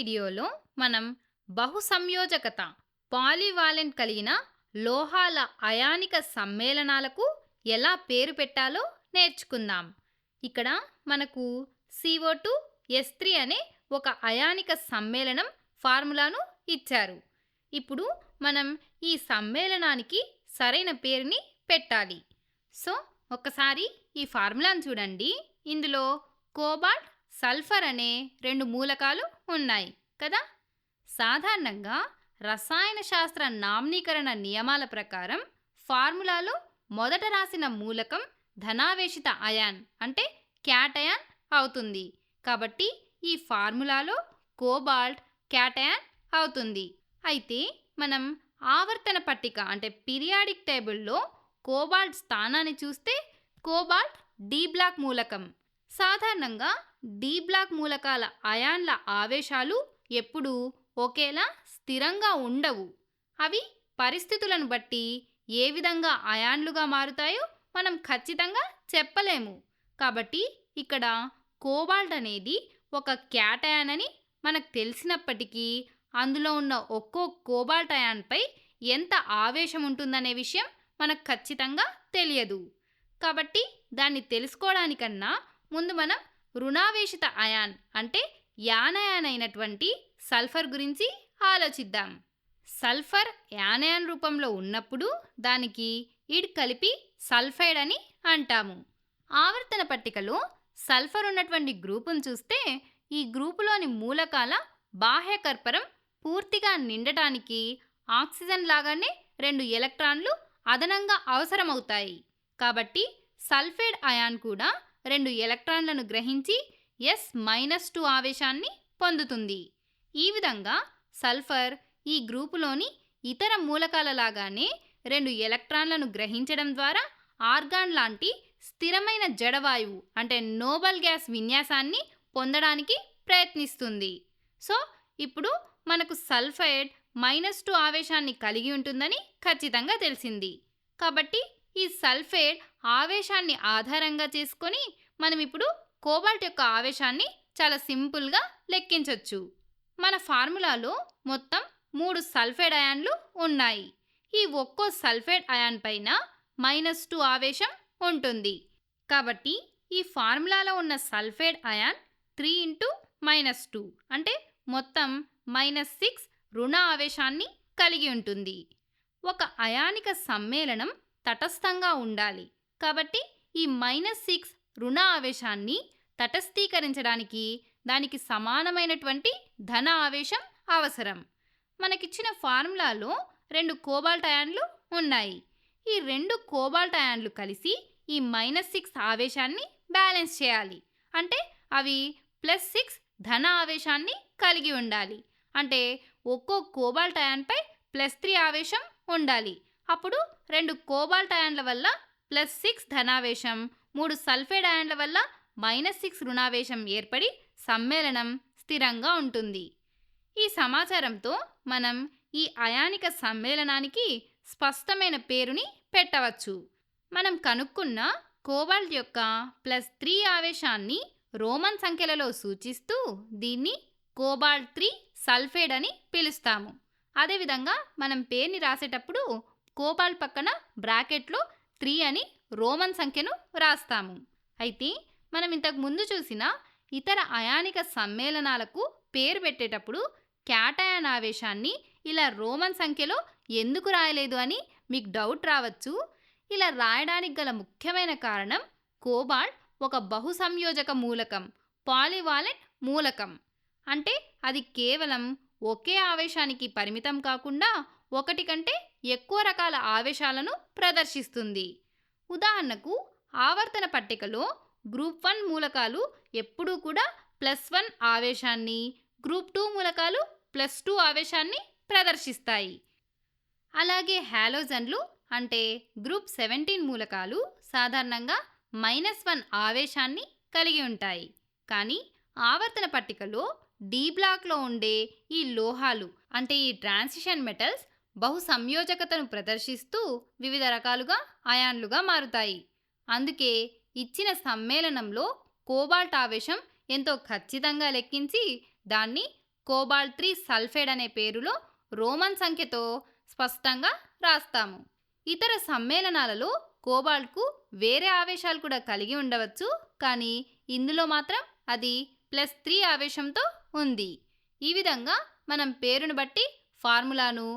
వీడియోలో మనం బహుసంయోజకత పాలీవాలెంట్ కలిగిన లోహాల అయానిక సమ్మేళనాలకు ఎలా పేరు పెట్టాలో నేర్చుకుందాం. ఇక్కడ మనకు CO2 S3 అనే ఒక అయానిక సమ్మేళనం ఫార్ములాను ఇచ్చారు. ఇప్పుడు మనం ఈ సమ్మేళనానికి సరైన పేరుని పెట్టాలి. సో ఒకసారి ఈ ఫార్ములాను చూడండి. ఇందులో కోబాల్ట్, సల్ఫర్ అనే రెండు మూలకాలు ఉన్నాయి కదా. సాధారణంగా రసాయన శాస్త్ర నామ్నీకరణ నియమాల ప్రకారం ఫార్ములాలో మొదట రాసిన మూలకం ధనావేశిత అయాన్ అంటే క్యాటయాన్ అవుతుంది. కాబట్టి ఈ ఫార్ములాలో కోబాల్ట్ క్యాటయాన్ అవుతుంది. అయితే మనం ఆవర్తన పట్టిక అంటే పీరియాడిక్ టేబుల్లో కోబాల్ట్ స్థానాన్ని చూస్తే కోబాల్ట్ డి బ్లాక్ మూలకం. సాధారణంగా డి బ్లాక్ మూలకాల అయాన్ల ఆవేశాలు ఎప్పుడూ ఒకేలా స్థిరంగా ఉండవు. అవి పరిస్థితులను బట్టి ఏ విధంగా అయాన్లుగా మారుతాయో మనం ఖచ్చితంగా చెప్పలేము. కాబట్టి ఇక్కడ కోబాల్ట్ అనేది ఒక క్యాటయాన్ అని మనకు తెలిసినప్పటికీ అందులో ఉన్న ఒక్కో కోబాల్ట్ అయాన్పై ఎంత ఆవేశం ఉంటుందనే విషయం మనకు ఖచ్చితంగా తెలియదు. కాబట్టి దాన్ని తెలుసుకోవడానికన్నా ముందు మనం రుణావేశిత అయాన్ అంటే యానయాన్ అయినటువంటి సల్ఫర్ గురించి ఆలోచిద్దాం. సల్ఫర్ యానయాన్ రూపంలో ఉన్నప్పుడు దానికి ఇడ్ కలిపి సల్ఫైడ్ అని అంటాము. ఆవర్తన పట్టికలో సల్ఫర్ ఉన్నటువంటి గ్రూపును చూస్తే ఈ గ్రూపులోని మూలకాల బాహ్యకర్పరం పూర్తిగా నిండటానికి ఆక్సిజన్ లాగానే 2 ఎలక్ట్రాన్లు అదనంగా అవసరమవుతాయి. కాబట్టి సల్ఫైడ్ అయాన్ కూడా 2 ఎలక్ట్రాన్లను గ్రహించి S-2 ఆవేశాన్ని పొందుతుంది. ఈ విధంగా సల్ఫర్ ఈ గ్రూపులోని ఇతర మూలకాల లాగానే 2 ఎలక్ట్రాన్లను గ్రహించడం ద్వారా ఆర్గాన్ లాంటి స్థిరమైన జడవాయువు అంటే నోబెల్ గ్యాస్ విన్యాసాన్ని పొందడానికి ప్రయత్నిస్తుంది. సో ఇప్పుడు మనకు సల్ఫైడ్ -2 ఆవేశాన్ని కలిగి ఉంటుందని ఖచ్చితంగా తెలిసింది. కాబట్టి ఈ సల్ఫైడ్ ఆవేశాన్ని ఆధారంగా చేసుకొని మనం ఇప్పుడు కోబాల్ట్ యొక్క ఆవేశాన్ని చాలా సింపుల్గా లెక్కించవచ్చు. మన ఫార్ములాలో మొత్తం 3 సల్ఫైడ్ అయాన్లు ఉన్నాయి. ఈ ఒక్కో సల్ఫైడ్ అయాన్ పైన -2 ఆవేశం ఉంటుంది. కాబట్టి ఈ ఫార్ములాలో ఉన్న సల్ఫైడ్ అయాన్ 3 × -2 అంటే మొత్తం -6 రుణ ఆవేశాన్ని కలిగి ఉంటుంది. ఒక అయానిక సమ్మేళనం తటస్థంగా ఉండాలి. కాబట్టి ఈ -6 రుణ ఆవేశాన్ని తటస్థీకరించడానికి దానికి సమానమైనటువంటి ధన ఆవేశం అవసరం. మనకిచ్చిన ఫార్ములాలో 2 కోబాల్ట్ అయాన్లు ఉన్నాయి. ఈ 2 కోబాల్ట్ అయాన్లు కలిసి ఈ -6 ఆవేశాన్ని బ్యాలెన్స్ చేయాలి. అంటే అవి +6 ధన ఆవేశాన్ని కలిగి ఉండాలి. అంటే ఒక్కో కోబాల్ట్ అయాన్పై +3 ఆవేశం ఉండాలి. అప్పుడు 2 కోబాల్ట్ అయాన్ల వల్ల +6 ధనావేశం, 3 సల్ఫైడ్ అయాన్ల వల్ల -6 రుణావేశం ఏర్పడి సమ్మేళనం స్థిరంగా ఉంటుంది. ఈ సమాచారంతో మనం ఈ అయానిక సమ్మేళనానికి స్పష్టమైన పేరుని పెట్టవచ్చు. మనం కనుక్కున్న కోబాల్ట్ యొక్క +3 ఆవేశాన్ని రోమన్ సంఖ్యలలో సూచిస్తూ దీన్ని కోబాల్ట్ 3 సల్ఫైడ్ అని పిలుస్తాము. అదేవిధంగా మనం పేరుని రాసేటప్పుడు కోబాల్ట్ పక్కన బ్రాకెట్లో 3 అని రోమన్ సంఖ్యను రాస్తాము. అయితే మనం ఇంతకు ముందు చూసిన ఇతర అయానిక సమ్మేళనాలకు పేరు పెట్టేటప్పుడు క్యాటయాన్ ఆవేశాన్ని ఇలా రోమన్ సంఖ్యలో ఎందుకు రాయలేదు అని మీకు డౌట్ రావచ్చు. ఇలా రాయడానికి గల ముఖ్యమైన కారణం కోబాల్ట్ ఒక బహుసంయోజక మూలకం, పాలీవాలెంట్ మూలకం. అంటే అది కేవలం ఒకే ఆవేశానికి పరిమితం కాకుండా ఒకటి కంటే ఎక్కువ రకాల ఆవేశాలను ప్రదర్శిస్తుంది. ఉదాహరణకు ఆవర్తన పట్టికలో గ్రూప్ 1 మూలకాలు ఎప్పుడూ కూడా +1 ఆవేశాన్ని, గ్రూప్ 2 మూలకాలు +2 ఆవేశాన్ని ప్రదర్శిస్తాయి. అలాగే హాలోజన్లు అంటే గ్రూప్ 17 మూలకాలు సాధారణంగా -1 ఆవేశాన్ని కలిగి ఉంటాయి. కానీ ఆవర్తన పట్టికలో డి బ్లాక్లో ఉండే ఈ లోహాలు అంటే ఈ ట్రాన్సిషన్ మెటల్స్ బహు సంయోజకతను ప్రదర్శిస్తూ వివిధ రకాలుగా అయాన్లుగా మారుతాయి. అందుకే ఇచ్చిన సమ్మేళనంలో కోబాల్ట్ ఆవేశం ఎంతో ఖచ్చితంగా లెక్కించి దాన్ని కోబాల్ట్ 3 సల్ఫైడ్ అనే పేరులో రోమన్ సంఖ్యతో స్పష్టంగా రాస్తాము. ఇతర సమ్మేళనాలలో కోబాల్ట్కు వేరే ఆవేశాలు కూడా కలిగి ఉండవచ్చు, కానీ ఇందులో మాత్రం అది +3 ఆవేశంతో ఉంది. ఈ విధంగా మనం పేరును బట్టి ఫార్ములాను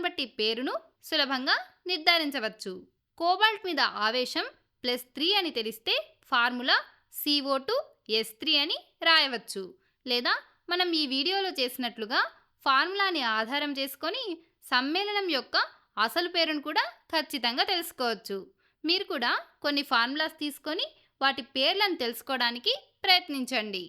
బట్టి పేరును సులభంగా నిర్ధారించవచ్చు. కోబాల్ట్ మీద ఆవేశం +3 అని తెలిస్తే ఫార్ములా CO2S3 అని రాయవచ్చు. లేదా మనం ఈ వీడియోలో చేసినట్లుగా ఫార్ములాని ఆధారం చేసుకొని సమ్మేళనం యొక్క అసలు పేరును కూడా ఖచ్చితంగా తెలుసుకోవచ్చు. మీరు కూడా కొన్ని ఫార్ములాస్ తీసుకొని వాటి పేర్లను తెలుసుకోవడానికి ప్రయత్నించండి.